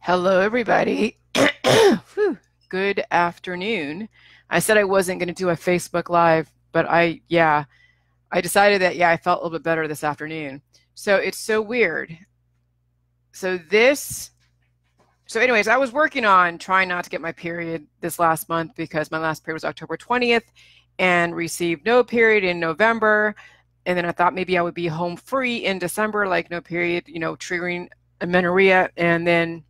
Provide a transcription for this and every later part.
Hello, everybody. Whew. Good afternoon. I said I wasn't going to do a Facebook Live, but I decided that, I felt a little bit better this afternoon. So it's so weird. So anyways, I was working on trying not to get my period this last month because my last period was October 20th and received no period in November. And then I thought maybe I would be home free in December, like no period, triggering amenorrhea. And then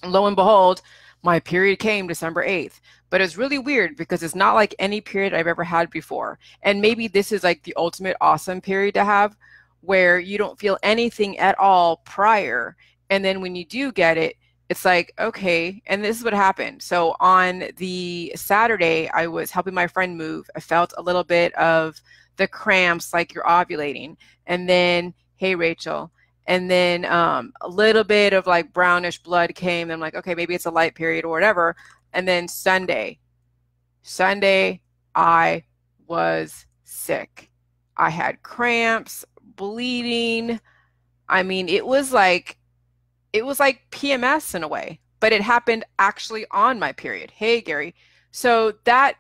lo and behold, my period came December 8th. But it's really weird because it's not like any period I've ever had before. And maybe this is like the ultimate awesome period to have where you don't feel anything at all prior. And then when you do get it, it's like, okay, and this is what happened. So on the Saturday, I was helping my friend move. I felt a little bit of the cramps like you're ovulating. And then, hey, Rachel. And then a little bit of like brownish blood came. And I'm like, okay, maybe it's a light period or whatever. And then Sunday, I was sick. I had cramps, bleeding. I mean, it was like PMS in a way, but it happened actually on my period. Hey, Gary. So that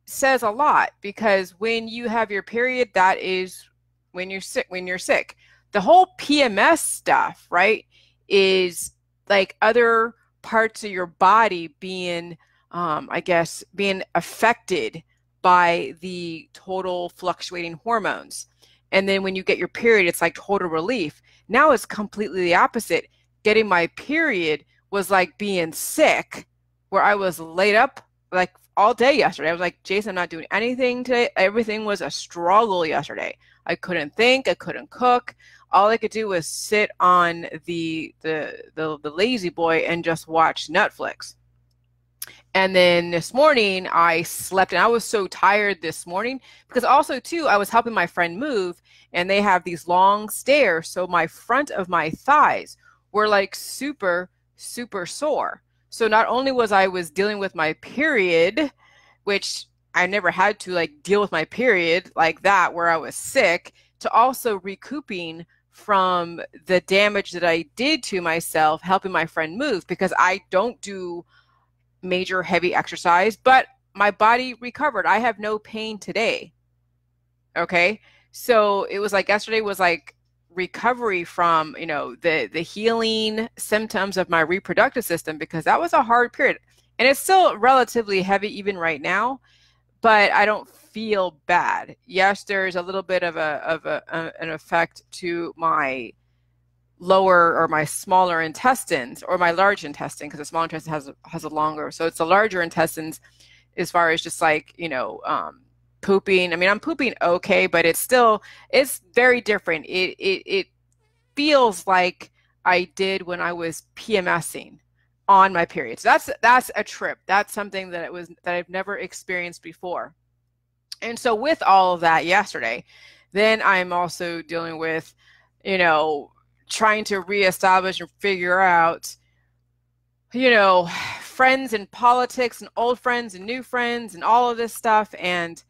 says a lot because when you have your period, that is when you're sick. The whole PMS stuff, right, is like other parts of your body being, I guess, being affected by the total fluctuating hormones. And then when you get your period, it's like total relief. Now it's completely the opposite. Getting my period was like being sick, where I was laid up like all day yesterday. I was like, Jason, I'm not doing anything today. Everything was a struggle yesterday. I couldn't think, I couldn't cook. All I could do was sit on the lazy boy and just watch Netflix. And then this morning I slept and I was so tired this morning because also too I was helping my friend move and they have these long stairs, so my front of my thighs were like super super sore. So not only was dealing with my period, which I never had to like deal with my period like that where I was sick, to also recouping from the damage that I did to myself helping my friend move because I don't do major heavy exercise, but my body recovered. I have no pain today. Okay. So it was like yesterday was like recovery from, the healing symptoms of my reproductive system because that was a hard period. And it's still relatively heavy even right now, but I don't feel bad. Yes, there's a little bit of an effect to my lower or my smaller intestines or my large intestine because the small intestine has a longer, so it's the larger intestines as far as just like pooping. I mean, I'm pooping okay, but it's very different. It feels like I did when I was PMSing on my periods. That's a trip. That's something that I've never experienced before. And so with all of that yesterday, then I'm also dealing with, trying to reestablish and figure out, friends and politics and old friends and new friends and all of this stuff. And,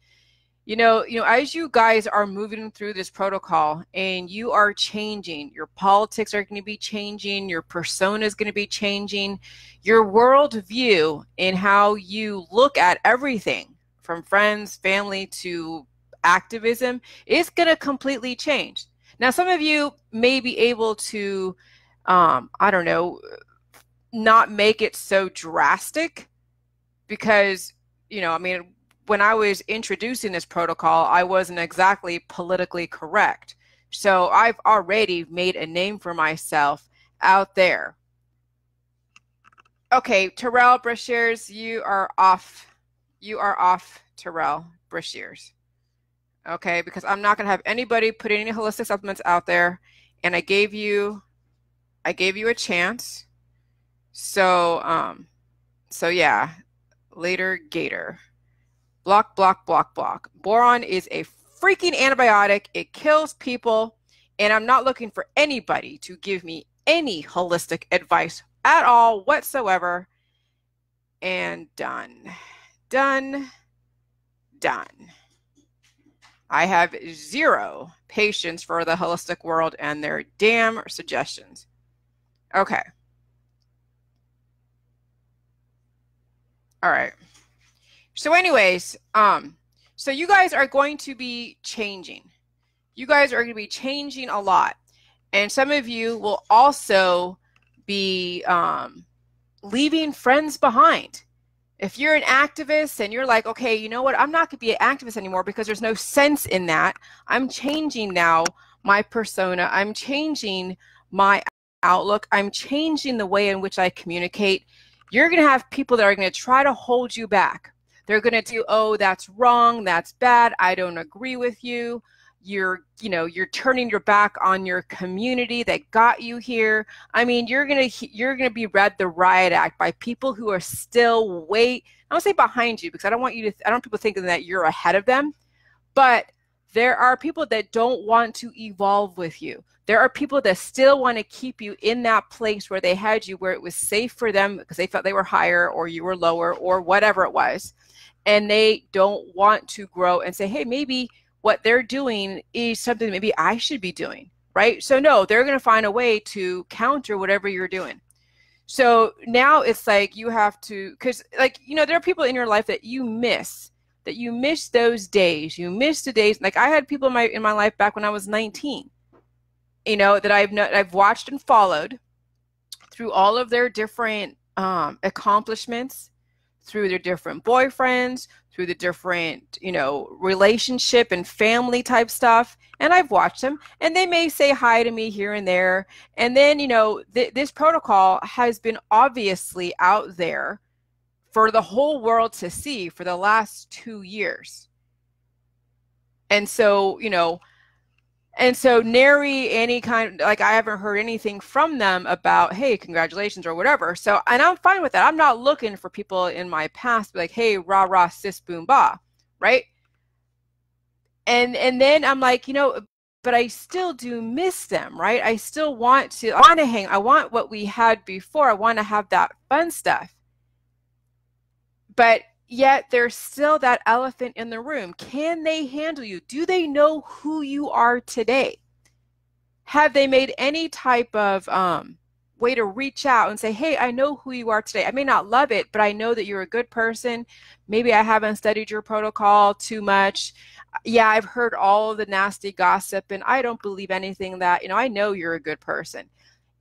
as you guys are moving through this protocol and you are changing, your politics are going to be changing, your persona is going to be changing, your worldview and how you look at everything from friends, family to activism is going to completely change. Now, some of you may be able to, I don't know, not make it so drastic because, I mean, when I was introducing this protocol, I wasn't exactly politically correct. So I've already made a name for myself out there. Okay, Terrell Brashears, you are off. You are off, Terrell Brashears. Okay, because I'm not going to have anybody put any holistic supplements out there, and I gave you a chance. So yeah, later Gator. Block, block, block, block. Boron is a freaking antibiotic. It kills people, and I'm not looking for anybody to give me any holistic advice at all whatsoever. And done. Done. Done. I have zero patience for the holistic world and their damn suggestions. Okay. All right. So anyways, so you guys are going to be changing. You guys are going to be changing a lot. And some of you will also be leaving friends behind. If you're an activist and you're like, okay, you know what? I'm not going to be an activist anymore because there's no sense in that. I'm changing now my persona. I'm changing my outlook. I'm changing the way in which I communicate. You're going to have people that are going to try to hold you back. They're going to do, oh, that's wrong. That's bad. I don't agree with you. You're turning your back on your community that got you here. I mean, you're gonna be read the riot act by people who are still I don't say behind you, because I don't want people thinking that you're ahead of them, but there are people that don't want to evolve with you. There are people that still want to keep you in that place where they had you, where it was safe for them because they felt they were higher or you were lower or whatever it was. And they don't want to grow and say, hey, maybe what they're doing is something maybe I should be doing, right? So no, they're going to find a way to counter whatever you're doing. So now it's like you have to, because like, there are people in your life that you miss those days. You miss the days. Like I had people in my life back when I was 19, that I've watched and followed through all of their different accomplishments, through their different boyfriends, through the different, relationship and family type stuff. And I've watched them, and they may say hi to me here and there. And then, this protocol has been obviously out there for the whole world to see for the last 2 years. And so, nary any kind, like I haven't heard anything from them about, hey, congratulations or whatever. So, and I'm fine with that. I'm not looking for people in my past to be like, hey, rah, rah, sis, boom, bah, right? And then I'm like, but I still do miss them, right? I want to hang. I want what we had before. I want to have that fun stuff. But yet there's still that elephant in the room. Can they handle you? Do they know who you are today? Have they made any type of way to reach out and say, hey, I know who you are today. I may not love it, but I know that you're a good person. Maybe I haven't studied your protocol too much. Yeah, I've heard all of the nasty gossip and I don't believe anything that, I know you're a good person.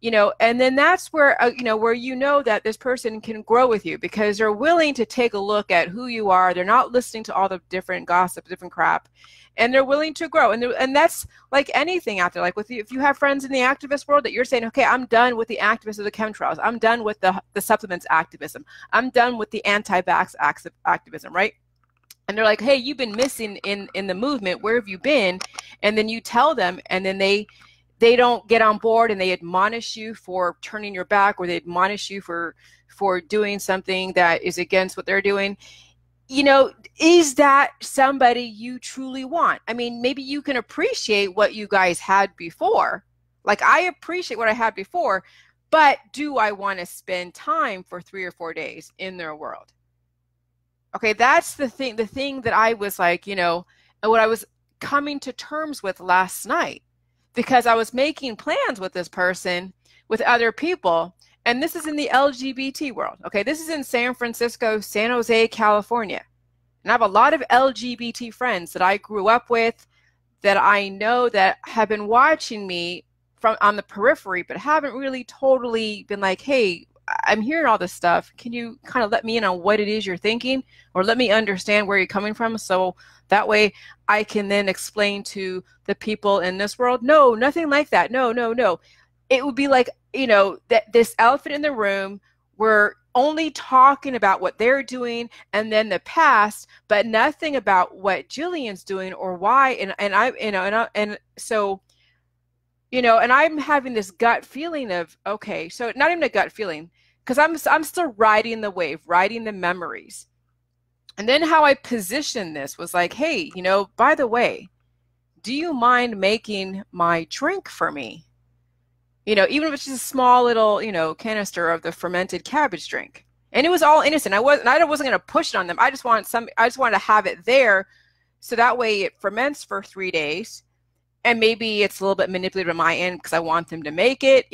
And then that's where, where that this person can grow with you because they're willing to take a look at who you are. They're not listening to all the different gossip, different crap, and they're willing to grow. And that's like anything out there. Like if you have friends in the activist world that you're saying, okay, I'm done with the activists of the chemtrails. I'm done with the supplements activism. I'm done with the anti-vax activism, right? And they're like, hey, you've been missing in the movement. Where have you been? And then you tell them, and then they don't get on board and they admonish you for turning your back, or they admonish you for doing something that is against what they're doing. Is that somebody you truly want? I mean, maybe you can appreciate what you guys had before. Like I appreciate what I had before, but do I want to spend time for 3 or 4 days in their world? Okay, that's the thing that I was like, and what I was coming to terms with last night. Because I was making plans with this person, with other people, and this is in the LGBT world. Okay, this is in San Francisco, San Jose, California. And I have a lot of LGBT friends that I grew up with, that I know that have been watching me from on the periphery, but haven't really totally been like, hey, I'm hearing all this stuff. Can you kind of let me in on what it is you're thinking, or let me understand where you're coming from, so that way I can then explain to the people in this world? No, nothing like that. No. It would be like, that this elephant in the room, we're only talking about what they're doing and then the past, but nothing about what Jillian's doing or why. And I'm having this gut feeling of, okay, so not even a gut feeling, because I'm still riding the wave, riding the memories. And then how I positioned this was like, hey, by the way, do you mind making my drink for me? Even if it's just a small little, canister of the fermented cabbage drink. And it was all innocent. I wasn't going to push it on them. I just wanted to have it there, so that way it ferments for 3 days. And maybe it's a little bit manipulated on my end because I want them to make it,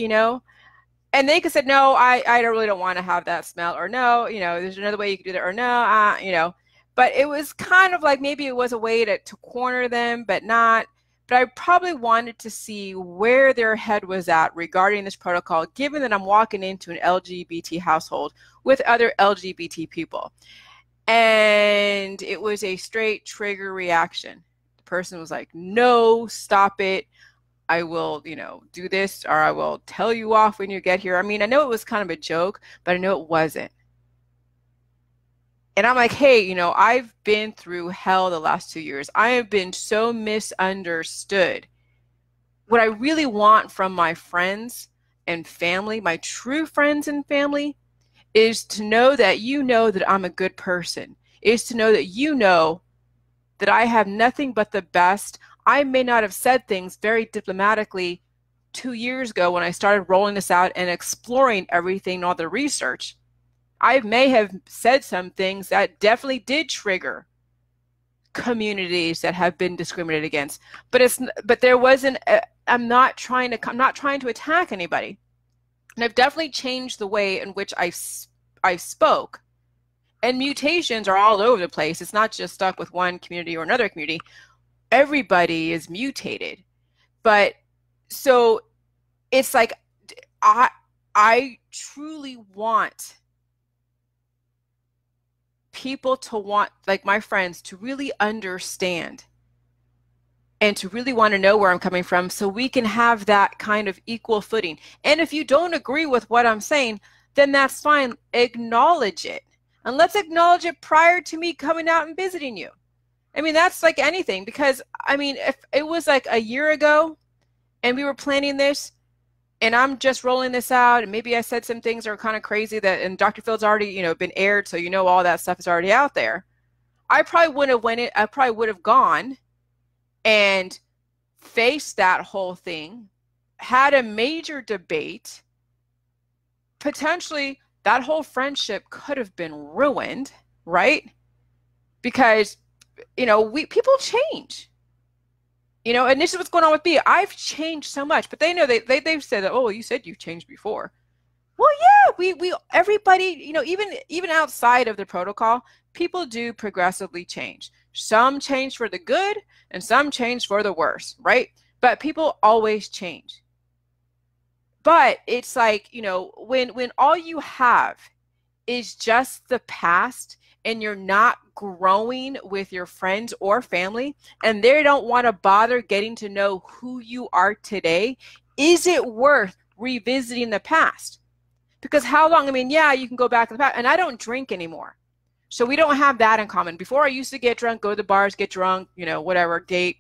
And they could say, no, I really don't want to have that smell, or no, there's another way you could do that, or no, but it was kind of like maybe it was a way to corner them, but not. But I probably wanted to see where their head was at regarding this protocol, given that I'm walking into an LGBT household with other LGBT people. And it was a straight trigger reaction. The person was like, no, stop it. I will, do this, or I will tell you off when you get here. I mean, I know it was kind of a joke, but I know it wasn't. And I'm like, hey, I've been through hell the last 2 years. I have been so misunderstood. What I really want from my friends and family, my true friends and family, is to know that that I'm a good person, is to know that I have nothing but the best. I may not have said things very diplomatically 2 years ago when I started rolling this out and exploring everything, all the research. I may have said some things that definitely did trigger communities that have been discriminated against. But there wasn't. I'm not trying to attack anybody, and I've definitely changed the way in which I spoke. And mutations are all over the place. It's not just stuck with one community or another community. Everybody is mutated. But so it's like I truly want people to want, like my friends, to really understand and to really want to know where I'm coming from, so we can have that kind of equal footing. And if you don't agree with what I'm saying, then that's fine. Acknowledge it. And let's acknowledge it prior to me coming out and visiting you. I mean, that's like anything, because I mean, if it was like a year ago and we were planning this and I'm just rolling this out, and maybe I said some things that are kind of crazy and Dr. Phil's already, been aired, so all that stuff is already out there. I probably would have gone and faced that whole thing, had a major debate. Potentially that whole friendship could have been ruined, right? Because people change. And this is what's going on with me. I've changed so much, but they know they've said that, oh, you said you've changed before. Well, yeah, we everybody, even outside of the protocol, people do progressively change. Some change for the good and some change for the worse, right? But people always change. But it's like, when all you have is just the past, and you're not growing with your friends or family, and they don't want to bother getting to know who you are today, is it worth revisiting the past? Because how long? I mean, yeah, you can go back to the past, and I don't drink anymore. So we don't have that in common. Before, I used to get drunk, go to the bars, get drunk, whatever, date,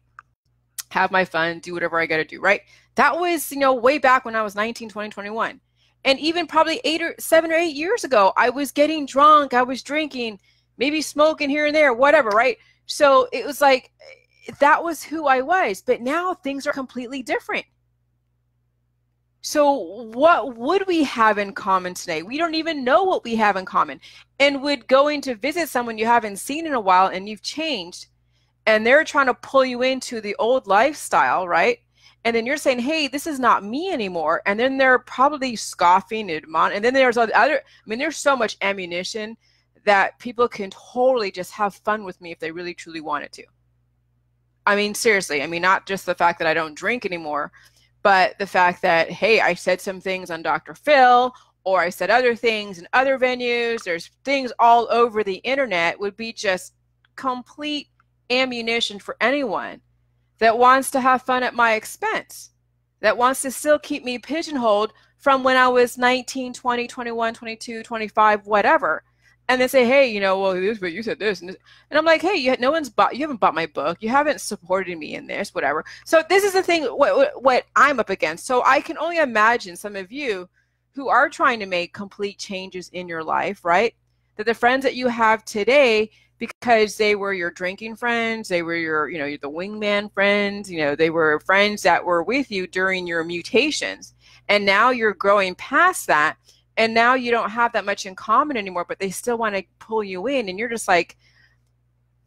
have my fun, do whatever I got to do, right? That was, way back when I was 19, 20, 21. And even probably 7 or 8 years ago, I was getting drunk, I was drinking, maybe smoking here and there, whatever, right? So it was like, that was who I was. But now things are completely different. So what would we have in common today? We don't even know what we have in common. And would going to visit someone you haven't seen in a while and you've changed, and they're trying to pull you into the old lifestyle, right? And then you're saying, hey, this is not me anymore. And then they're probably scoffing and then there's there's so much ammunition that people can totally just have fun with me if they really truly wanted to. I mean, seriously, not just the fact that I don't drink anymore, but the fact that, hey, I said some things on Dr. Phil, or I said other things in other venues, there's things all over the internet, would be just complete ammunition for anyone that wants to have fun at my expense, that wants to still keep me pigeonholed from when I was 19, 20, 21, 22, 25, whatever. And they say, hey, well, this, but you said this and this. And I'm like, hey, you haven't bought my book. You haven't supported me in this, whatever. So this is the thing, what I'm up against. So I can only imagine some of you who are trying to make complete changes in your life, right? That the friends that you have today, because they were your drinking friends, they were your, the wingman friends, they were friends that were with you during your mutations. And now you're growing past that. And now you don't have that much in common anymore, but they still want to pull you in. And you're just like,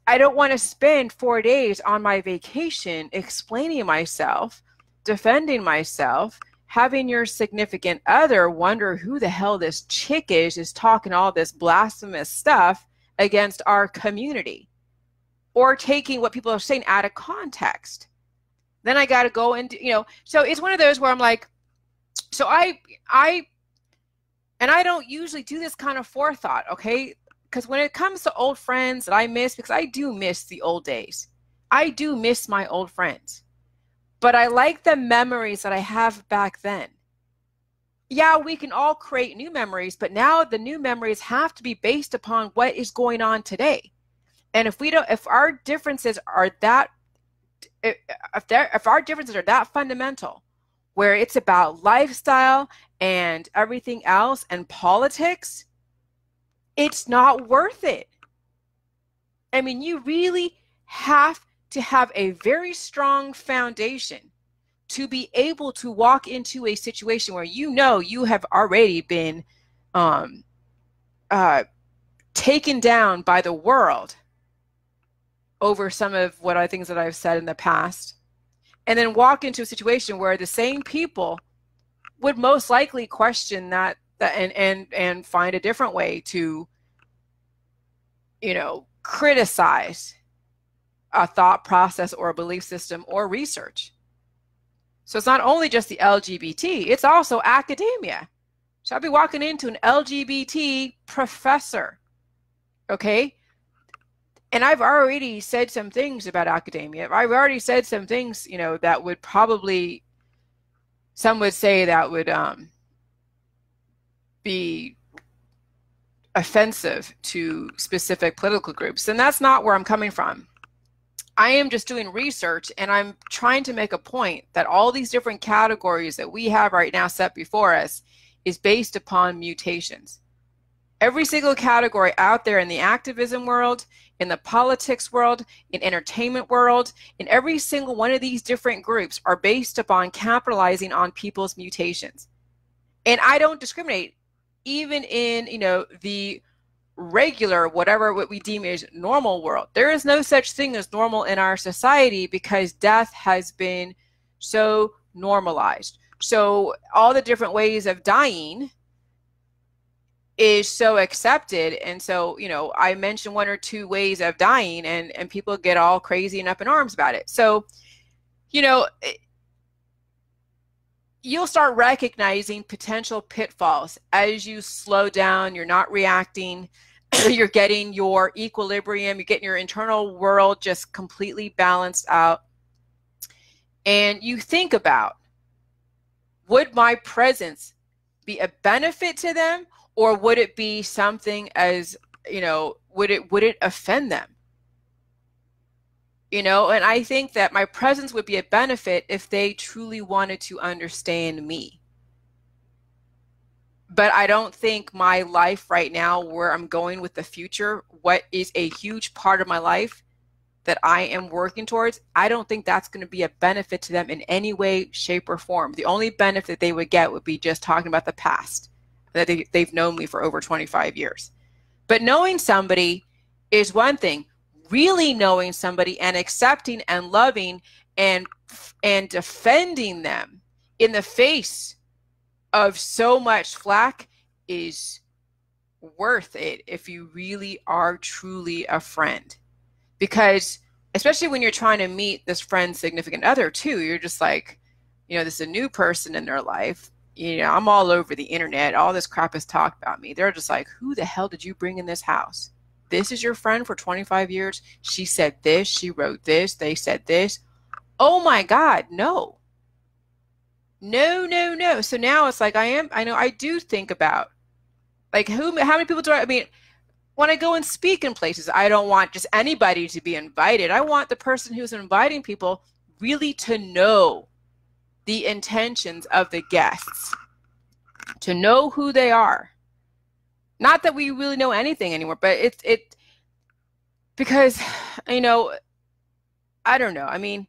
I don't want to spend 4 days on my vacation explaining myself, defending myself, having your significant other wonder who the hell this chick is talking all this blasphemous stuff against our community, or taking what people are saying out of context. Then I got to go and, so it's one of those where I'm like, so I don't usually do this kind of forethought, okay? Because when it comes to old friends that I miss, because I do miss the old days. I do miss my old friends. But I like the memories that I have back then. Yeah, we can all create new memories, but now the new memories have to be based upon what is going on today. And if our differences are that, if our differences are that fundamental, where it's about lifestyle and everything else and politics, it's not worth it. I mean, you really have to have a very strong foundation to be able to walk into a situation where you have already been taken down by the world over some of what things that I've said in the past, and then walk into a situation where the same people would most likely question that and find a different way to, criticize a thought process or a belief system or research. So it's not only just the LGBT, it's also academia. So I'll be walking into an LGBT professor, okay? And I've already said some things about academia. I've already said some things, that would probably, some would say that would be offensive to specific political groups. And that's not where I'm coming from. I am just doing research, and I'm trying to make a point that all these different categories that we have right now set before us is based upon mutations. Every single category out there in the activism world, in the politics world, in entertainment world, in every single one of these different groups are based upon capitalizing on people's mutations. And I don't discriminate, even in, the regular, what we deem as normal world. There is no such thing as normal in our society because death has been so normalized. So all the different ways of dying is so accepted. And so, I mention one or two ways of dying and people get all crazy and up in arms about it. So, you'll start recognizing potential pitfalls as you slow down, you're not reacting, you're getting your equilibrium, you're getting your internal world just completely balanced out. And you think about, would my presence be a benefit to them, or would it be something as, would it offend them? And I think that my presence would be a benefit if they truly wanted to understand me. But I don't think my life right now, where I'm going with the future, what is a huge part of my life that I am working towards, I don't think that's going to be a benefit to them in any way, shape, or form. The only benefit they would get would be just talking about the past, that they've known me for over 25 years. But knowing somebody is one thing. Really knowing somebody and accepting and loving and defending them in the face of so much flack is worth it if you really are truly a friend. Because especially when you're trying to meet this friend's significant other too, you're just like, this is a new person in their life. I'm all over the internet. All this crap is talked about me. They're just like, who the hell did you bring in this house? This is your friend for 25 years. She said this, she wrote this, they said this. Oh my God, no. No. So now it's like I do think about, like, how many people when I go and speak in places, I don't want just anybody to be invited. I want the person who's inviting people really to know the intentions of the guests, to know who they are. Not that we really know anything anymore, but it because, I don't know. I mean,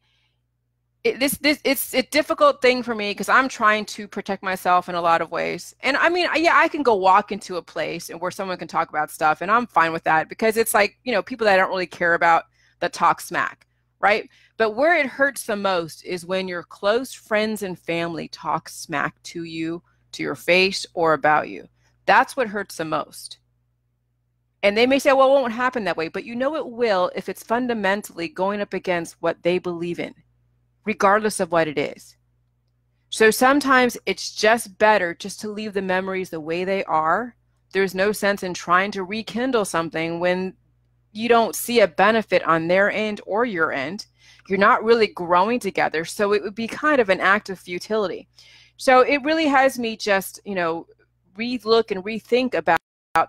it's a difficult thing for me because I'm trying to protect myself in a lot of ways. And I mean, yeah, I can go walk into a place and where someone can talk about stuff, and I'm fine with that because it's like, people that I don't really care about that talk smack, right? But where it hurts the most is when your close friends and family talk smack to you, to your face, or about you. That's what hurts the most. And they may say, well, it won't happen that way, but you know it will if it's fundamentally going up against what they believe in, regardless of what it is. So sometimes it's just better just to leave the memories the way they are. There's no sense in trying to rekindle something when you don't see a benefit on their end or your end. You're not really growing together. So it would be kind of an act of futility. So it really has me just, relook and rethink about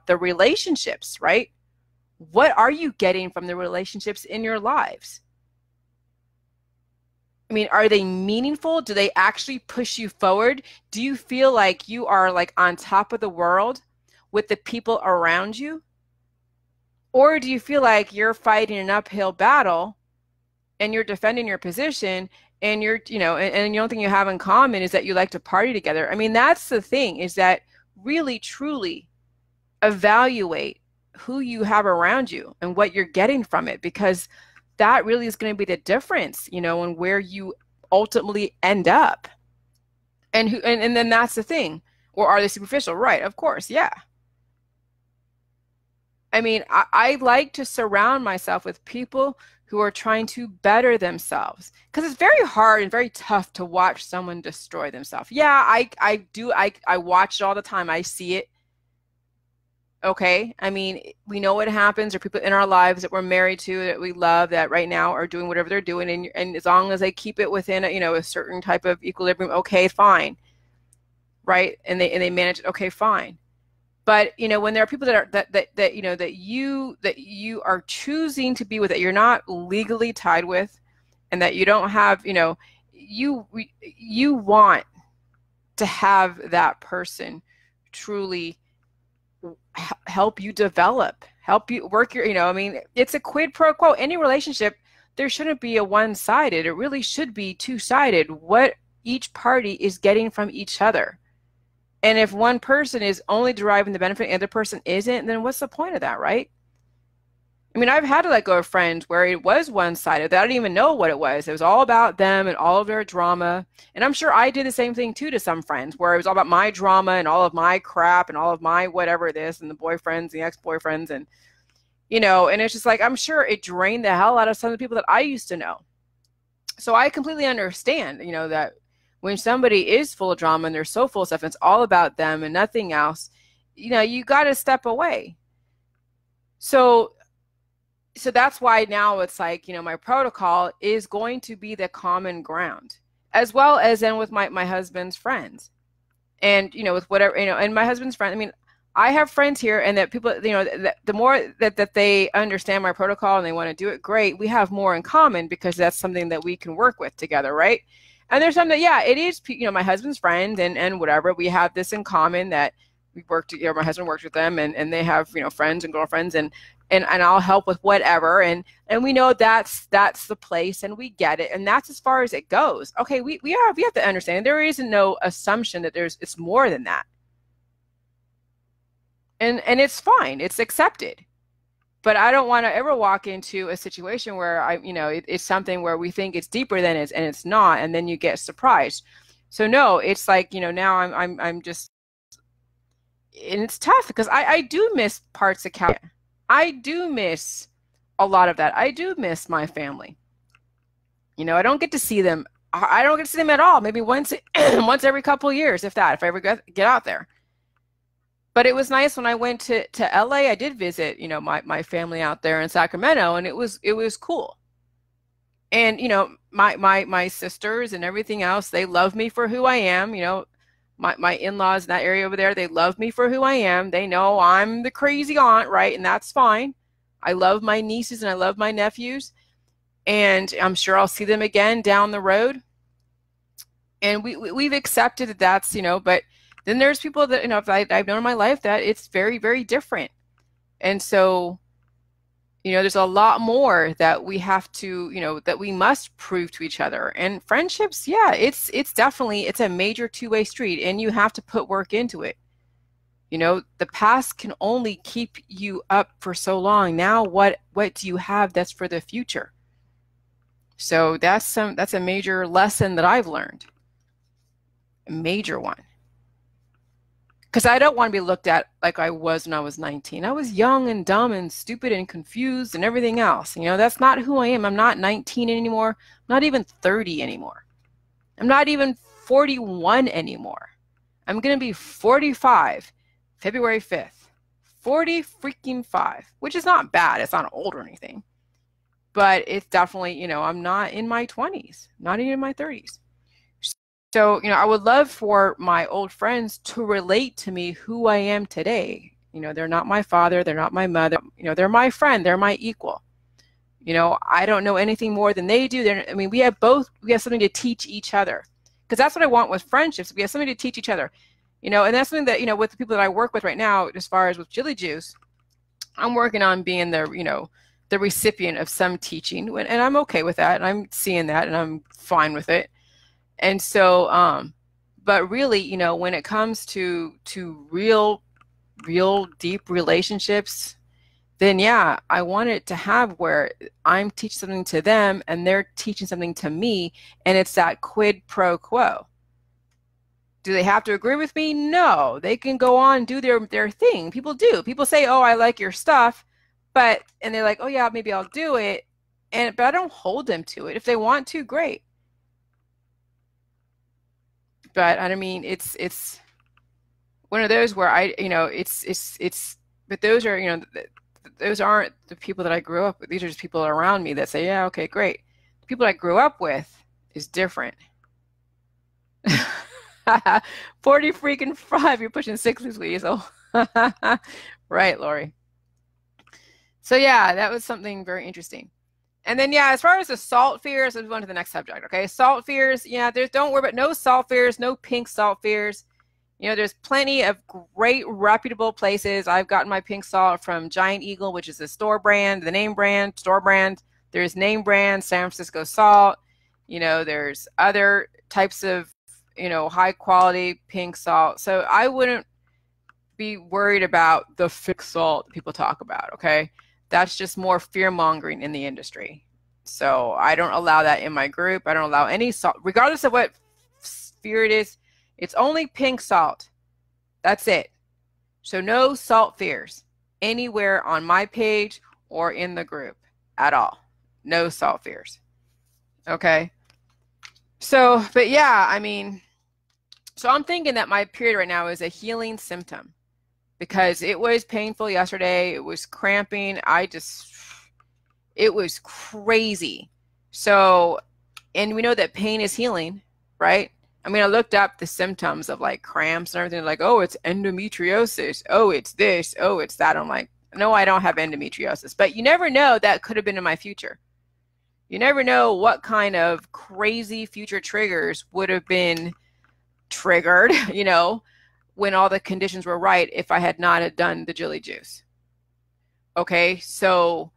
the relationships, right? What are you getting from the relationships in your lives? I mean, are they meaningful? Do they actually push you forward? Do you feel like you are like on top of the world with the people around you? Or do you feel like you're fighting an uphill battle and you're defending your position and you're, and the only thing you have in common is that you like to party together? I mean, that's the thing, is that really, truly evaluate who you have around you and what you're getting from it, because that really is going to be the difference, and where you ultimately end up. And then that's the thing. Or are they superficial? Right, of course, yeah. I mean, I like to surround myself with people who are trying to better themselves, because it's very hard and very tough to watch someone destroy themselves. Yeah, I watch it all the time. I see it. Okay. I mean, we know what happens. There are people in our lives that we're married to, that we love, that right now are doing whatever they're doing. And as long as they keep it within, a certain type of equilibrium, okay, fine. Right. And they manage it. Okay, fine. But, when there are people that are, that you are choosing to be with, that you're not legally tied with, and that you don't have, you want to have that person truly help you develop, help you work your, I mean, it's a quid pro quo. Any relationship, there shouldn't be a one-sided. It really should be two-sided, what each party is getting from each other. And if one person is only deriving the benefit and the other person isn't, then what's the point of that, right? I mean, I've had to let go of friends where it was one-sided, that I didn't even know what it was. It was all about them and all of their drama. And I'm sure I did the same thing too to some friends, where it was all about my drama and all of my crap and all of my whatever this, and the boyfriends, the ex-boyfriends, and and it's just like, I'm sure it drained the hell out of some of the people that I used to know. So I completely understand, that when somebody is full of drama and they're so full of stuff and it's all about them and nothing else, you got to step away. So that's why now it's like, my protocol is going to be the common ground, as well as then with my husband's friends, and, with whatever, and my husband's friend. I mean, I have friends here, and that people, the more that they understand my protocol and they want to do it, great. We have more in common because that's something that we can work with together, right? And there's something that, yeah, it is, my husband's friend and whatever. We have this in common, that we work together. My husband works with them, and they have, friends and girlfriends, and I'll help with whatever. And we know that's the place, and we get it. And that's as far as it goes. Okay. We have to understand there isn't no assumption that it's more than that. And it's fine. It's accepted. But I don't want to ever walk into a situation where it's something where we think it's deeper than it is, and it's not, and then you get surprised. So no, it's like, now I'm just, and it's tough because I do miss parts of California. I do miss a lot of that. I do miss my family. I don't get to see them. I don't get to see them at all. Maybe once every couple of years, if that, if I ever get out there. But it was nice when I went to LA. I did visit, my family out there in Sacramento, and it was cool. And, my sisters and everything else, they love me for who I am. My in-laws in that area over there, they love me for who I am. They know I'm the crazy aunt, right? And that's fine. I love my nieces and I love my nephews. And I'm sure I'll see them again down the road. And we've accepted that that's, but then there's people that, I've known in my life that it's very, very different. And so, there's a lot more that we have to, that we must prove to each other. And friendships, yeah, it's definitely, it's a major two-way street, and you have to put work into it. The past can only keep you up for so long. Now, what do you have that's for the future? So that's a major lesson that I've learned, a major one. Because I don't want to be looked at like I was when I was 19. I was young and dumb and stupid and confused and everything else. You know, that's not who I am. I'm not 19 anymore. I'm not even 30 anymore. I'm not even 41 anymore. I'm going to be 45 February 5th. 40 freaking 5, which is not bad. It's not old or anything. But it's definitely, you know, I'm not in my 20s, not even in my 30s. So, you know, I would love for my old friends to relate to me who I am today. You know, they're not my father, they're not my mother, you know, they're my friend, they're my equal. You know, I don't know anything more than they do. I mean, we have something to teach each other. Because that's what I want with friendships. We have something to teach each other. You know, and that's something that, you know, with the people that I work with right now, as far as with Jilly Juice, I'm working on being the, you know, the recipient of some teaching. And I'm okay with that. And I'm seeing that and I'm fine with it. And so, but really, you know, when it comes to real deep relationships, then yeah, I want it to have where I'm teaching something to them and they're teaching something to me, and it's that quid pro quo. Do they have to agree with me? No, they can go on and do their thing. People do. People say, "Oh, I like your stuff," and they're like, "Oh yeah, maybe I'll do it," but I don't hold them to it. If they want to, great. But I mean, it's one of those where you know, but those are, you know, those aren't the people that I grew up with. These are just people around me that say, yeah, okay, great. The people I grew up with is different. 40 freaking 5, you're pushing 60, Weasel. Right, Lori. So yeah, that was something very interesting. And then, yeah, as far as the salt fears, let's move on to the next subject, okay? Salt fears, yeah, don't worry about no salt fears, no pink salt fears. You know, there's plenty of great reputable places. I've gotten my pink salt from Giant Eagle, which is a store brand, the name brand, store brand. There's name brand, San Francisco salt. You know, there's other types of, you know, high quality pink salt. So I wouldn't be worried about the fake salt that people talk about, okay? That's just more fear mongering in the industry. So I don't allow that in my group. I don't allow any salt, regardless of what fear it is. It's only pink salt. That's it. So no salt fears anywhere on my page or in the group at all. No salt fears. Okay. So, but yeah, I mean, so I'm thinking that my period right now is a healing symptom, because it was painful yesterday. It was cramping. It was crazy. So, and we know that pain is healing, right? I mean, I looked up the symptoms of like cramps and everything, like, oh, it's endometriosis. Oh, it's this. Oh, it's that. I'm like, no, I don't have endometriosis. But you never know, that could have been in my future. You never know what kind of crazy future triggers would have been triggered, you know, when all the conditions were right, if I had not had done the Jilly Juice. Okay, so,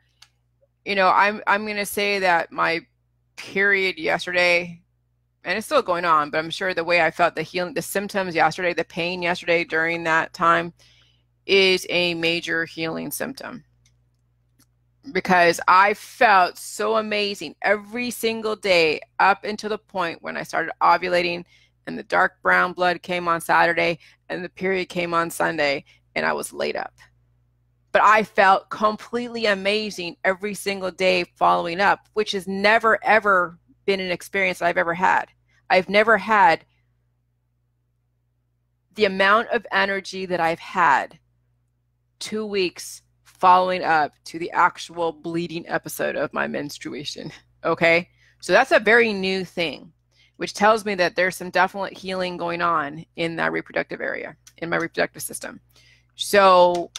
you know, I'm going to say that my period yesterday, and it's still going on, but I'm sure the way I felt, the symptoms yesterday, the pain yesterday during that time is a major healing symptom, because I felt so amazing every single day up until the point when I started ovulating and the dark brown blood came on Saturday and the period came on Sunday and I was laid up. But I felt completely amazing every single day following up, which has never, ever been an experience I've ever had. I've never had the amount of energy that I've had 2 weeks following up to the actual bleeding episode of my menstruation. Okay, so that's a very new thing, which tells me that there's some definite healing going on in that reproductive area, in my reproductive system. So,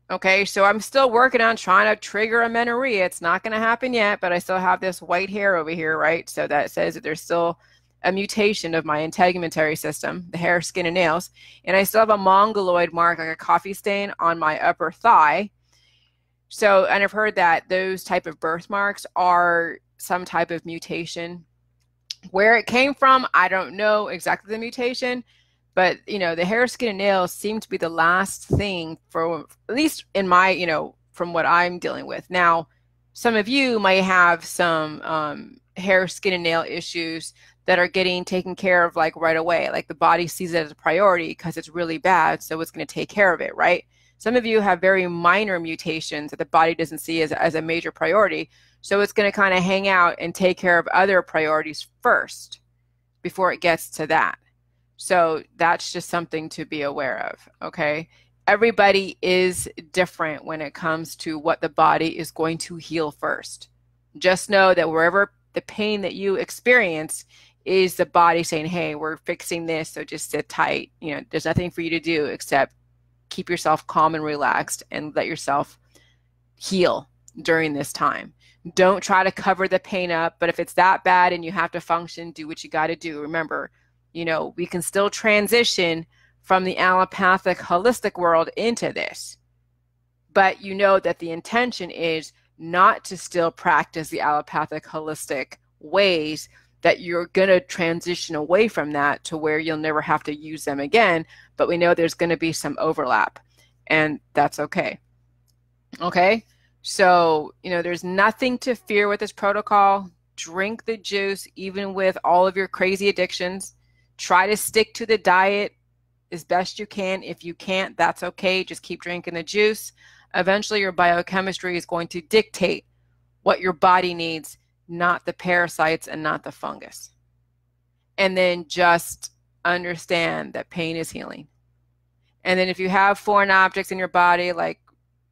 okay, so I'm still working on trying to trigger amenorrhea. It's not going to happen yet, but I still have this white hair over here, right? So that says that there's still a mutation of my integumentary system, the hair, skin, and nails. And I still have a mongoloid mark, like a coffee stain, on my upper thigh. So, and I've heard that those type of birthmarks are some type of mutation. Where it came from, I don't know exactly the mutation, but, you know, the hair, skin, and nails seem to be the last thing, for at least in my, you know, from what I'm dealing with. Now, some of you might have some hair, skin, and nail issues that are getting taken care of like right away. Like the body sees it as a priority because it's really bad, so it's going to take care of it, right? Some of you have very minor mutations that the body doesn't see as a major priority, so it's going to kind of hang out and take care of other priorities first before it gets to that. So that's just something to be aware of, okay? Everybody is different when it comes to what the body is going to heal first. Just know that wherever the pain that you experience is the body saying, hey, we're fixing this, so just sit tight. You know, there's nothing for you to do except keep yourself calm and relaxed and let yourself heal during this time. Don't try to cover the pain up, but if it's that bad and you have to function, do what you got to do. Remember, you know, we can still transition from the allopathic holistic world into this, but you know that the intention is not to still practice the allopathic holistic ways, that you're going to transition away from that to where you'll never have to use them again. But we know there's going to be some overlap, and that's okay. Okay. So, you know, there's nothing to fear with this protocol. Drink the juice, even with all of your crazy addictions. Try to stick to the diet as best you can. If you can't, that's okay. Just keep drinking the juice. Eventually, your biochemistry is going to dictate what your body needs, not the parasites and not the fungus. And then just understand that pain is healing. And then if you have foreign objects in your body, like,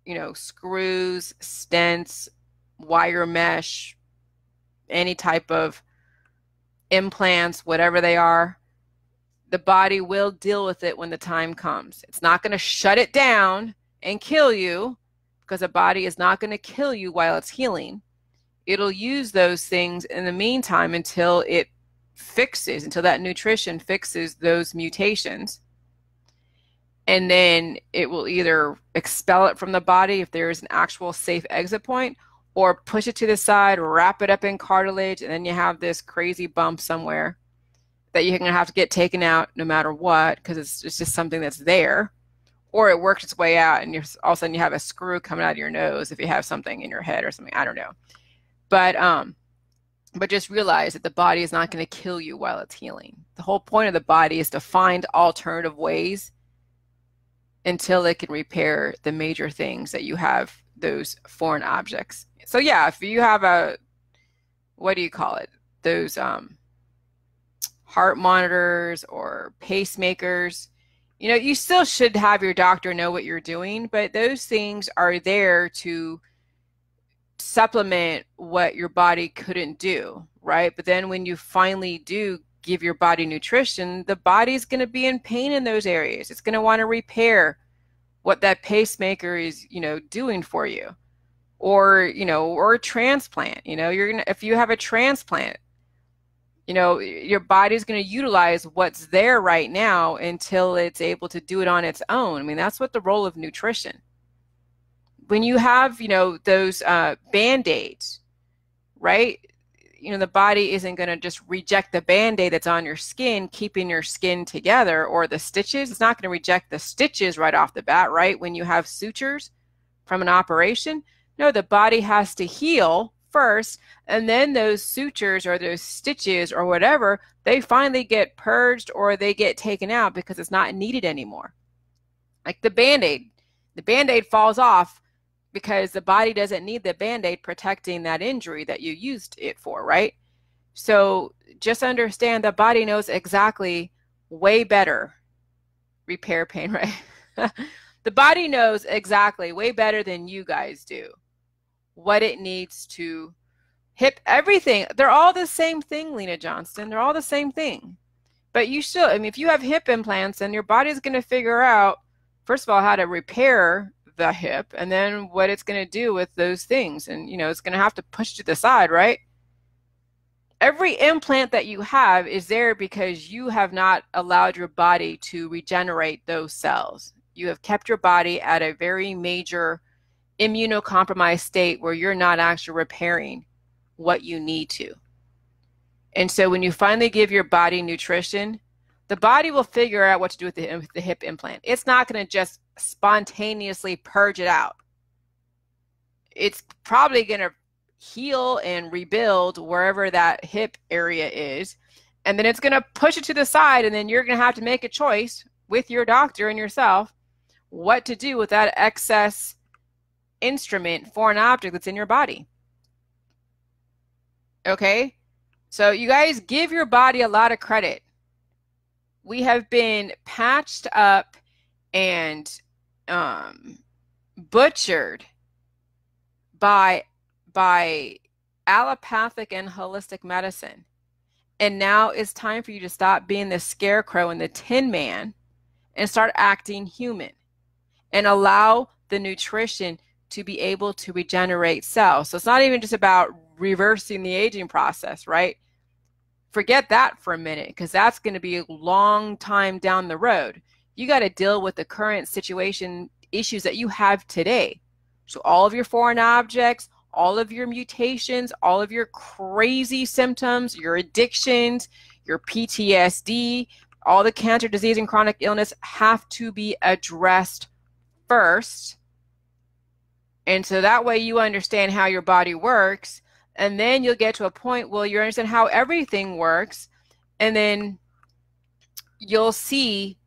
you know, screws, stents, wire mesh, any type of implants, whatever they are, the body will deal with it when the time comes. It's not going to shut it down and kill you, because the body is not going to kill you while it's healing. It'll use those things in the meantime until it fixes, until that nutrition fixes those mutations. And then it will either expel it from the body if there is an actual safe exit point, or push it to the side, wrap it up in cartilage, and then you have this crazy bump somewhere that you're going to have to get taken out no matter what, because it's just something that's there. Or it works its way out and you're all of a sudden you have a screw coming out of your nose if you have something in your head or something. I don't know. But just realize that the body is not going to kill you while it's healing. The whole point of the body is to find alternative ways until it can repair the major things that you have, those foreign objects. So yeah, if you have a, what do you call it? Those heart monitors or pacemakers, you know, you still should have your doctor know what you're doing, but those things are there to supplement what your body couldn't do, right? But then when you finally do give your body nutrition, the body's going to be in pain in those areas. It's going to want to repair what that pacemaker is, you know, doing for you. Or, you know, or a transplant, you know, you're going to, if you have a transplant, you know, your body's going to utilize what's there right now until it's able to do it on its own. I mean, that's what the role of nutrition. When you have, you know, those Band-Aids, right? You know, the body isn't going to just reject the Band-Aid that's on your skin, keeping your skin together, or the stitches. It's not going to reject the stitches right off the bat, right? When you have sutures from an operation, no, the body has to heal first, and then those sutures or those stitches or whatever, they finally get purged or they get taken out because it's not needed anymore. Like the Band-Aid falls off because the body doesn't need the Band-Aid protecting that injury that you used it for, right? So just understand the body knows exactly way better repair pain, right? The body knows exactly way better than you guys do what it needs to hip everything. They're all the same thing, Lena Johnston. They're all the same thing. But you still, I mean, if you have hip implants, then your body's going to figure out, first of all, how to repair the hip, and then what it's going to do with those things. And, you know, it's going to have to push to the side, right? Every implant that you have is there because you have not allowed your body to regenerate those cells. You have kept your body at a very major immunocompromised state where you're not actually repairing what you need to. And so when you finally give your body nutrition, the body will figure out what to do with the hip implant. It's not going to just spontaneously purge it out. It's probably going to heal and rebuild wherever that hip area is. And then it's going to push it to the side. And then you're going to have to make a choice with your doctor and yourself what to do with that excess instrument, foreign object that's in your body. Okay? So you guys give your body a lot of credit. We have been patched up and butchered by allopathic and holistic medicine. And now it's time for you to stop being the scarecrow and the tin man and start acting human and allow the nutrition to be able to regenerate cells. So it's not even just about reversing the aging process, right? Forget that for a minute, because that's going to be a long time down the road. You got to deal with the current situation issues that you have today. So all of your foreign objects, all of your mutations, all of your crazy symptoms, your addictions, your PTSD, all the cancer, disease, and chronic illness have to be addressed first. And so that way you understand how your body works, and then you'll get to a point where you understand how everything works, and then you'll see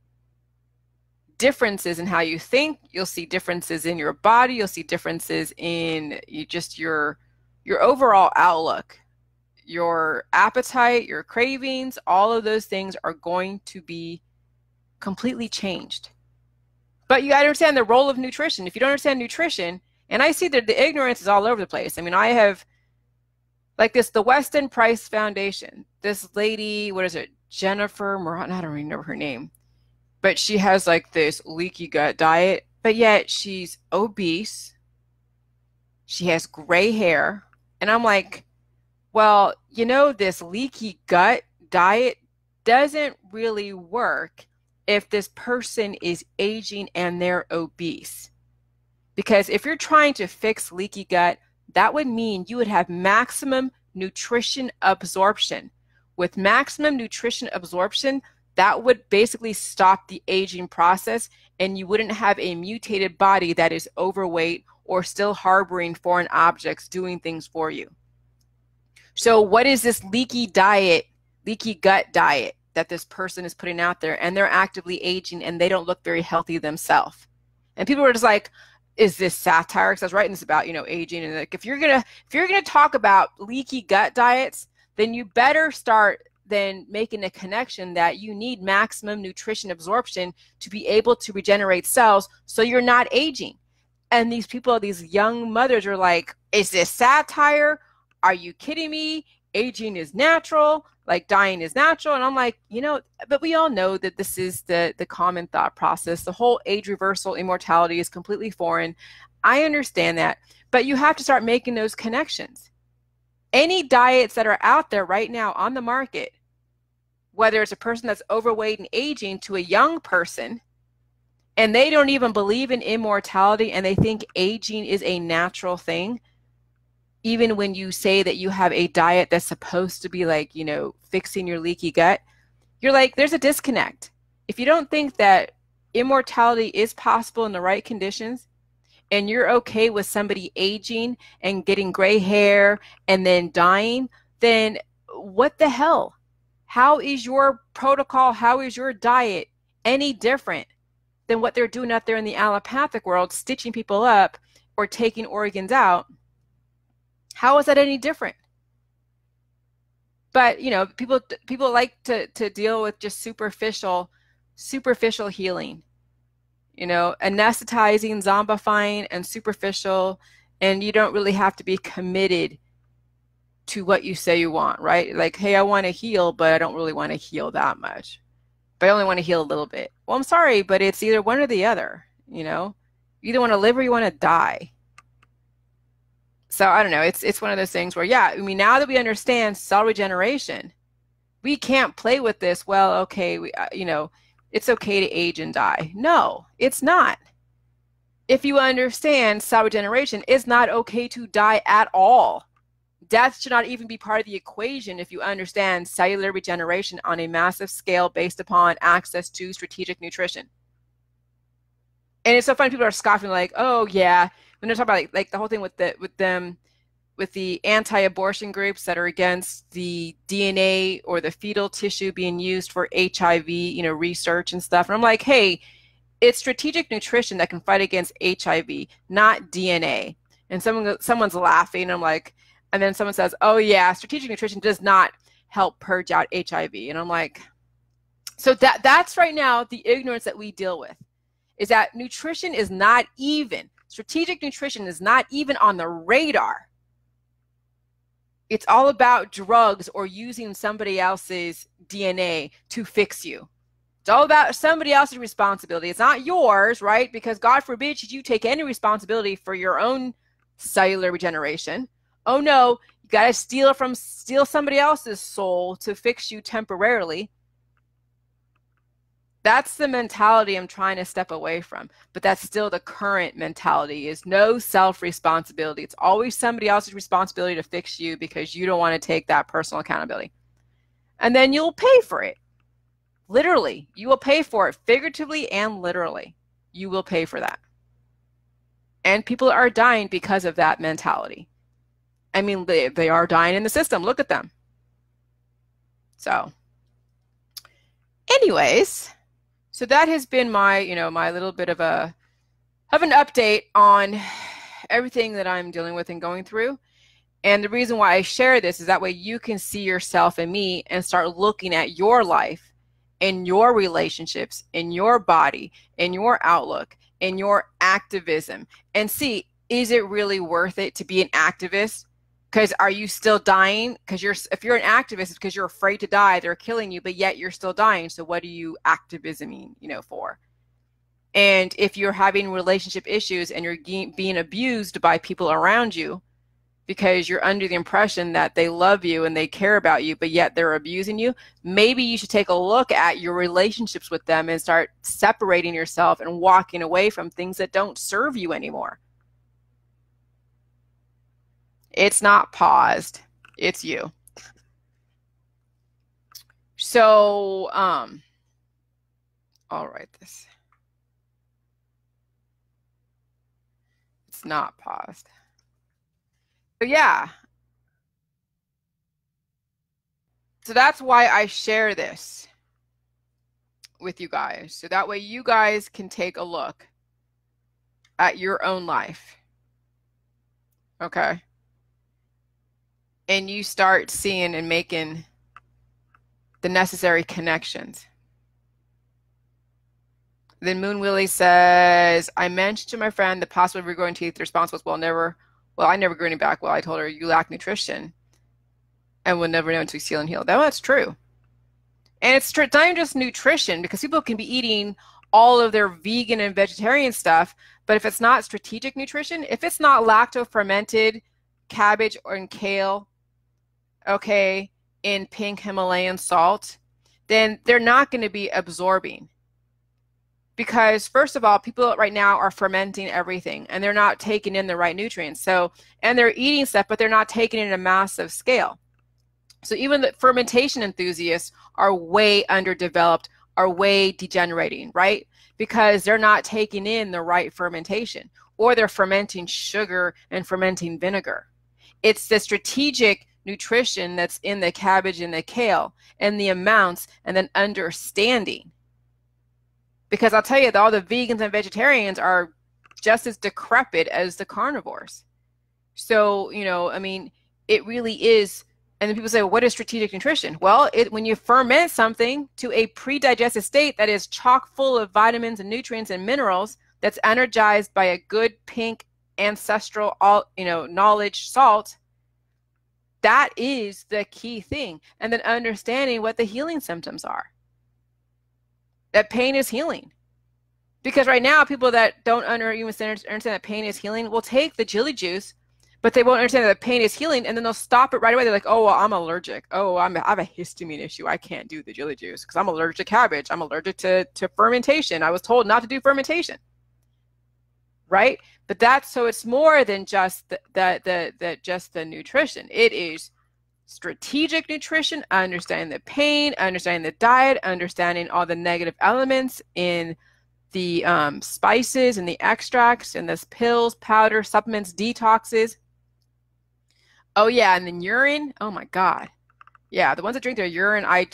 differences in how you think. You'll see differences in your body. You'll see differences in your overall outlook, your appetite, your cravings. All of those things are going to be completely changed. But you got to understand the role of nutrition. If you don't understand nutrition, and I see that the ignorance is all over the place. I mean, I have like the Weston Price Foundation, this lady, what is it? Jennifer Moran, I don't remember her name. But she has like this leaky gut diet, but yet she's obese. She has gray hair. And I'm like, well, you know, this leaky gut diet doesn't really work if this person is aging and they're obese. Because if you're trying to fix leaky gut, that would mean you would have maximum nutrition absorption. With maximum nutrition absorption, that would basically stop the aging process, and you wouldn't have a mutated body that is overweight or still harboring foreign objects doing things for you. So what is this leaky gut diet that this person is putting out there, and they're actively aging and they don't look very healthy themselves? And people are just like, is this satire? Because I was writing this about, aging, and like, if you're gonna talk about leaky gut diets, then you better start then making a connection that you need maximum nutrition absorption to be able to regenerate cells so you're not aging. And these people, these young mothers are like, is this satire? Are you kidding me? Aging is natural, like dying is natural. And I'm like, but we all know that this is the common thought process. The whole age reversal immortality is completely foreign. I understand that, but you have to start making those connections. Any diets that are out there right now on the market, whether it's a person that's overweight and aging to a young person, and they don't even believe in immortality and they think aging is a natural thing, even when you say that you have a diet that's supposed to be like, fixing your leaky gut, you're like, there's a disconnect. If you don't think that immortality is possible in the right conditions, and you're okay with somebody aging and getting gray hair and then dying, then what the hell? How is your protocol, how is your diet any different than what they're doing out there in the allopathic world, stitching people up or taking organs out? How is that any different? But, people like to deal with just superficial healing, anesthetizing, zombifying, and superficial, and you don't really have to be committed to what you say you want, right? Like, hey, I want to heal, but I don't really want to heal that much. But I only want to heal a little bit. Well, I'm sorry, but it's either one or the other, You either want to live or you want to die. So I don't know. It's one of those things where, now that we understand cell regeneration, we can't play with this. Well, okay, it's okay to age and die. No, it's not. If you understand cell regeneration, it's not okay to die at all. Death should not even be part of the equation if you understand cellular regeneration on a massive scale based upon access to strategic nutrition. And it's so funny, people are scoffing like, oh yeah, when they're talking about like the whole thing with with the anti-abortion groups that are against the DNA or the fetal tissue being used for HIV, research and stuff. And I'm like, hey, it's strategic nutrition that can fight against HIV, not DNA. And someone's laughing. And I'm like, and then someone says, oh yeah, strategic nutrition does not help purge out HIV. And I'm like, so that's right now the ignorance that we deal with, is that nutrition is not even, strategic nutrition is not even on the radar. It's all about drugs or using somebody else's DNA to fix you. It's all about somebody else's responsibility. It's not yours, right? Because God forbid should you take any responsibility for your own cellular regeneration. Oh no, you got to steal somebody else's soul to fix you temporarily. That's the mentality I'm trying to step away from. But that's still the current mentality, is no self-responsibility. It's always somebody else's responsibility to fix you because you don't want to take that personal accountability. And then you'll pay for it. Literally, you will pay for it, figuratively and literally. You will pay for that. And people are dying because of that mentality. I mean, they are dying in the system. Look at them. So, anyways, so that has been my, my little bit of an update on everything that I'm dealing with and going through. And the reason why I share this is that way you can see yourself in me and start looking at your life, in your relationships, in your body, in your outlook, in your activism, and see, is it really worth it to be an activist? Because are you still dying? Because if you're an activist, it's because you're afraid to die. They're killing you, but yet you're still dying. So what are you activisming, for? And if you're having relationship issues and you're being abused by people around you because you're under the impression that they love you and they care about you, but yet they're abusing you, maybe you should take a look at your relationships with them and start separating yourself and walking away from things that don't serve you anymore. It's not paused. It's you. So, I'll write this. It's not paused. So yeah. So that's why I share this with you guys. So that way you guys can take a look at your own life. Okay? And you start seeing and making the necessary connections. Then Moon Willie says, I mentioned to my friend that possibly regrowing teeth. The response was, I never grew any back. Well, I told her, you lack nutrition and will never know until you heal and heal. That's true. And it's not even just nutrition, because people can be eating all of their vegan and vegetarian stuff, but if it's not strategic nutrition, if it's not lacto-fermented cabbage or kale, okay, in pink Himalayan salt, then they're not going to be absorbing. Because first of all, people right now are fermenting everything and they're not taking in the right nutrients. So, and they're eating stuff, but they're not taking it in a massive scale. So even the fermentation enthusiasts are way underdeveloped, are way degenerating, right? Because they're not taking in the right fermentation, or they're fermenting sugar and fermenting vinegar. It's the strategic nutrition that's in the cabbage and the kale, and the amounts, and then understanding. Because I'll tell you that all the vegans and vegetarians are just as decrepit as the carnivores. So, I mean, it really is. And then people say, well, what is strategic nutrition? Well, when you ferment something to a pre-digested state that is chock full of vitamins and nutrients and minerals, that's energized by a good pink ancestral, knowledge salt, that is the key thing. And then understanding what the healing symptoms are. That pain is healing. Because right now, people that don't understand that pain is healing will take the chili juice, but they won't understand that pain is healing, and then they'll stop it right away. They're like, oh, well, I'm allergic. Oh, I have a histamine issue. I can't do the chili juice because I'm allergic to cabbage. I'm allergic to fermentation. I was told not to do fermentation. Right? But so it's more than just the nutrition. It is strategic nutrition, understanding the pain, understanding the diet, understanding all the negative elements in the spices and the extracts and the pills, powder, supplements, detoxes, Oh yeah, and then urine. Oh my God. Yeah, the ones that drink their urine, I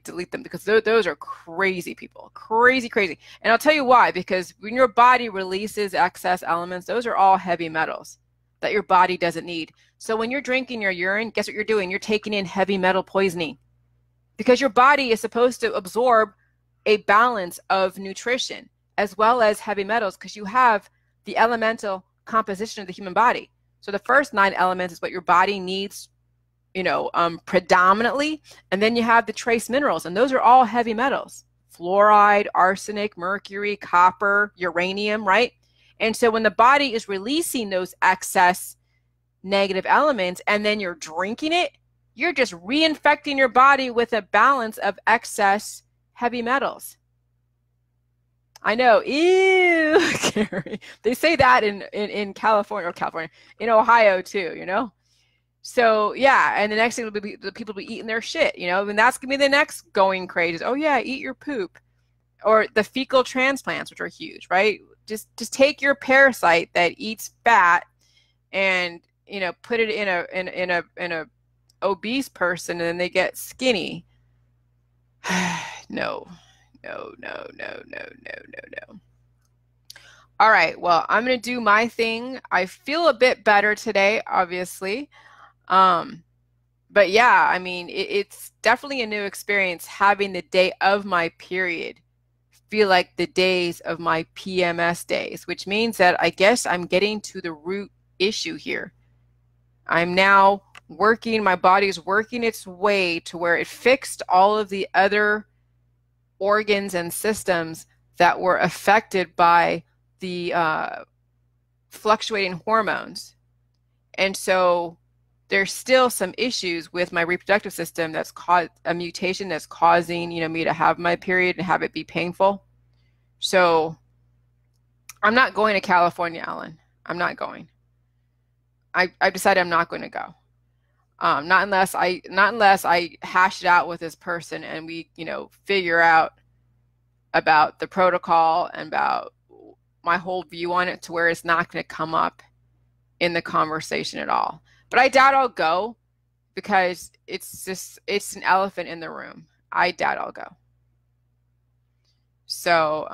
delete them because those are crazy people. Crazy, crazy. And I'll tell you why, because when your body releases excess elements, those are all heavy metals that your body doesn't need. So when you're drinking your urine, guess what you're doing? You're taking in heavy metal poisoning because your body is supposed to absorb a balance of nutrition as well as heavy metals because you have the elemental composition of the human body. So the first 9 elements is what your body needs, predominantly. And then you have the trace minerals, and those are all heavy metals: fluoride, arsenic, mercury, copper, uranium, right? And so when the body is releasing those excess negative elements and then you're drinking it, you're just reinfecting your body with a balance of excess heavy metals. I know, ew, Gary. They say that in California, in Ohio too. So yeah, and the next thing will be the people will be eating their shit, and that's gonna be the next going craze is, oh yeah, eat your poop, or the fecal transplants, which are huge, right? Just take your parasite that eats fat and put it in a obese person, and then they get skinny. No. All right, well, I'm gonna do my thing. I feel a bit better today, obviously. But yeah, I mean, it's definitely a new experience having the day of my period feel like the days of my PMS days, which means that I guess I'm getting to the root issue here. I'm now my body's working its way to where it fixed all of the other organs and systems that were affected by the fluctuating hormones. And so there's still some issues with my reproductive system that's caused a mutation that's causing, me to have my period and have it be painful. So I'm not going to California, Ellen. I'm not going. I've decided I'm not going to go. Not unless I hash it out with this person and we, figure out about the protocol and about my whole view on it to where it's not going to come up in the conversation at all. But I doubt I'll go because it's an elephant in the room. I doubt I'll go. So,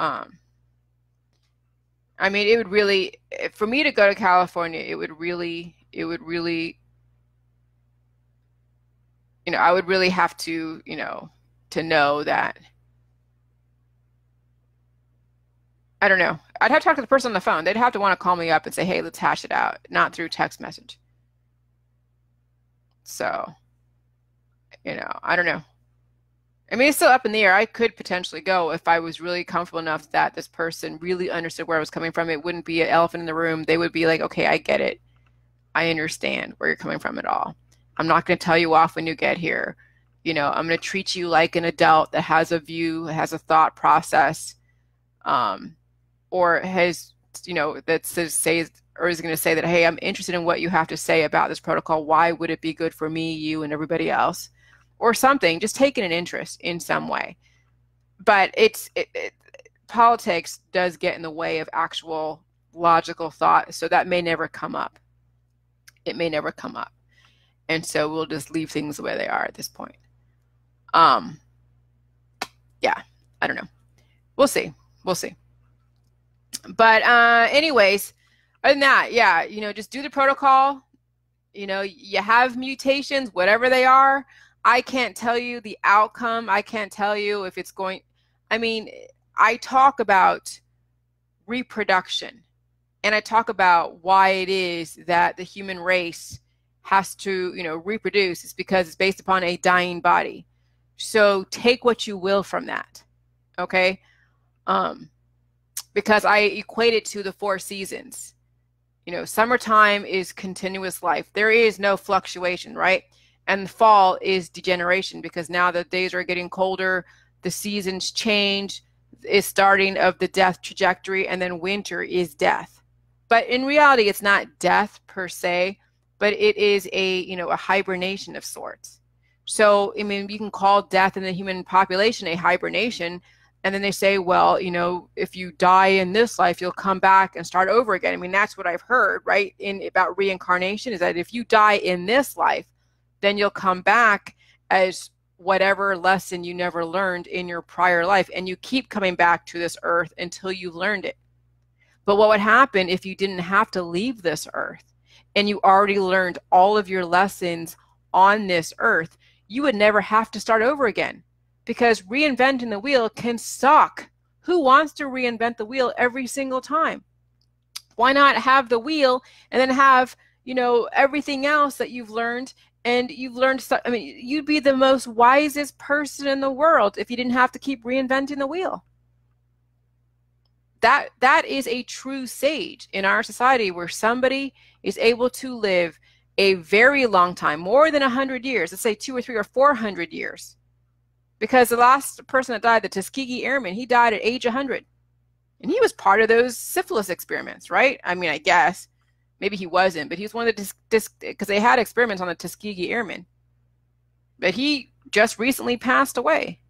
I mean, it would really, for me to go to California, it would really, I would really have to, to know that, I don't know. I'd have to talk to the person on the phone. They'd have to want to call me up and say, hey, let's hash it out, not through text message. So, I don't know. I mean, it's still up in the air. I could potentially go if I was really comfortable enough that this person really understood where I was coming from. It wouldn't be an elephant in the room. They would be like, okay, I get it. I understand where you're coming from at all. I'm not going to tell you off when you get here. I'm going to treat you like an adult that has a view, has a thought process, or has, that says or is going to say that, hey, I'm interested in what you have to say about this protocol. Why would it be good for me, you, and everybody else? Or something, just taking an interest in some way. But politics does get in the way of actual logical thought, so that may never come up. It may never come up. And so we'll just leave things the way they are at this point. Yeah, I don't know. We'll see. But anyways, other than that, yeah, just do the protocol. You have mutations, whatever they are. I can't tell you the outcome. I can't tell you if it's going. I mean, I talk about reproduction, and I talk about why it is that the human race has to, reproduce. It's because it's based upon a dying body. So take what you will from that, okay? Because I equate it to the 4 seasons. Summertime is continuous life. There is no fluctuation, right? And fall is degeneration because now the days are getting colder, the seasons change, it's starting of the death trajectory, and then winter is death. But in reality, it's not death per se, but it is a hibernation of sorts. So, I mean, you can call death in the human population a hibernation, And then they say, well, you know, if you die in this life, you'll come back and start over again. I mean, that's what I've heard, right? About reincarnation, is that if you die in this life, then you'll come back as whatever lesson you never learned in your prior life. And you keep coming back to this earth until you learned it. But what would happen if you didn't have to leave this earth and you already learned all of your lessons on this earth? You would never have to start over again, because reinventing the wheel can suck. Who wants to reinvent the wheel every single time? Why not have the wheel and then have, you know, everything else that you've learned, and you've learned, I mean, you'd be the most wisest person in the world if you didn't have to keep reinventing the wheel. That is a true sage in our society, where somebody is able to live a very long time, more than 100 years, let's say 200 or 300 or 400 years. Because the last person that died, the Tuskegee Airman, he died at age 100. And he was part of those syphilis experiments, right? I mean, I guess. Maybe he wasn't, but he was one of the, because they had experiments on the Tuskegee Airmen. But he just recently passed away.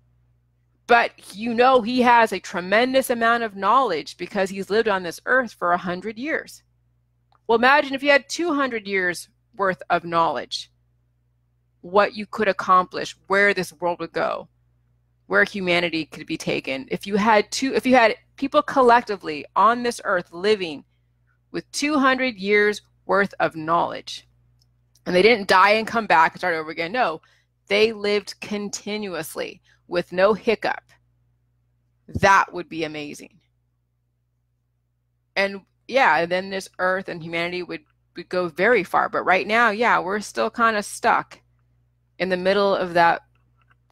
But you know, he has a tremendous amount of knowledge because he's lived on this earth for 100 years. Well, imagine if you had 200 years worth of knowledge, what you could accomplish, where this world would go, where humanity could be taken. If you had people collectively on this earth living with 200 years worth of knowledge, and they didn't die and come back and start over again. No, they lived continuously with no hiccup. That would be amazing. And yeah, then this earth and humanity would go very far. But right now, yeah, we're still kind of stuck in the middle of that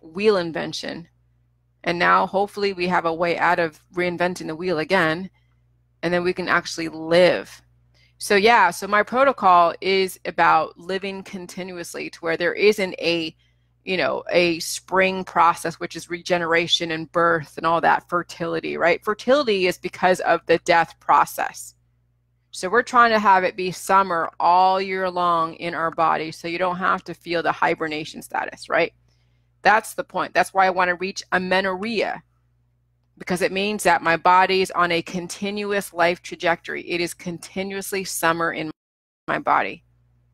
wheel invention. And now hopefully we have a way out of reinventing the wheel again, and then we can actually live. So yeah, so my protocol is about living continuously, to where there isn't a, you know, a spring process, which is regeneration and birth and all that, fertility, right? Fertility is because of the death process. So we're trying to have it be summer all year long in our body, so you don't have to feel the hibernation status, right? That's the point. That's why I want to reach amenorrhea, because it means that my body is on a continuous life trajectory. It is continuously summer in my body.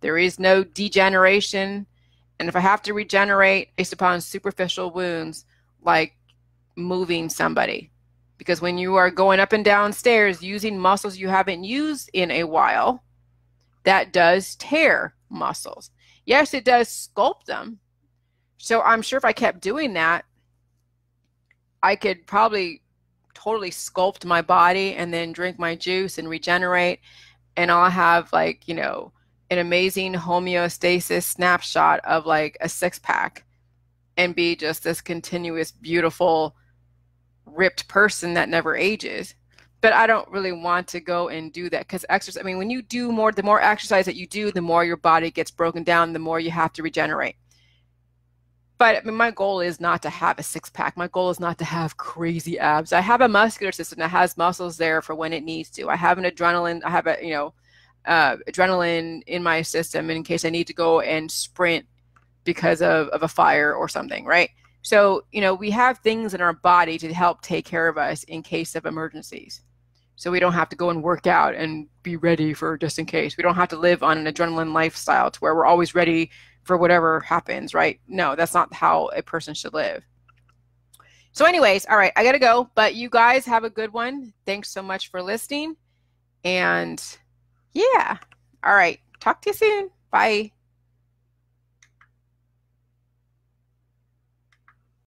There is no degeneration. And if I have to regenerate based upon superficial wounds, like moving somebody, because when you are going up and down stairs using muscles you haven't used in a while, that does tear muscles. Yes, it does sculpt them. So I'm sure if I kept doing that, I could probably totally sculpt my body and then drink my juice and regenerate. And I'll have, like, you know, an amazing homeostasis snapshot of like a 6-pack, and be just this continuous, beautiful, ripped person that never ages. But I don't really want to go and do that, because exercise, I mean, when you do more, the more exercise that you do, the more your body gets broken down, the more you have to regenerate. But I mean, my goal is not to have a 6-pack. My goal is not to have crazy abs. I have a muscular system that has muscles there for when it needs to. I have an adrenaline, I have a, you know, adrenaline in my system in case I need to go and sprint because of a fire or something, right? So, you know, we have things in our body to help take care of us in case of emergencies. So we don't have to go and work out and be ready for just in case. We don't have to live on an adrenaline lifestyle to where we're always ready for whatever happens, right? No, that's not how a person should live. So anyways, all right, I gotta go, but you guys have a good one. Thanks so much for listening. And yeah, all right, talk to you soon. Bye.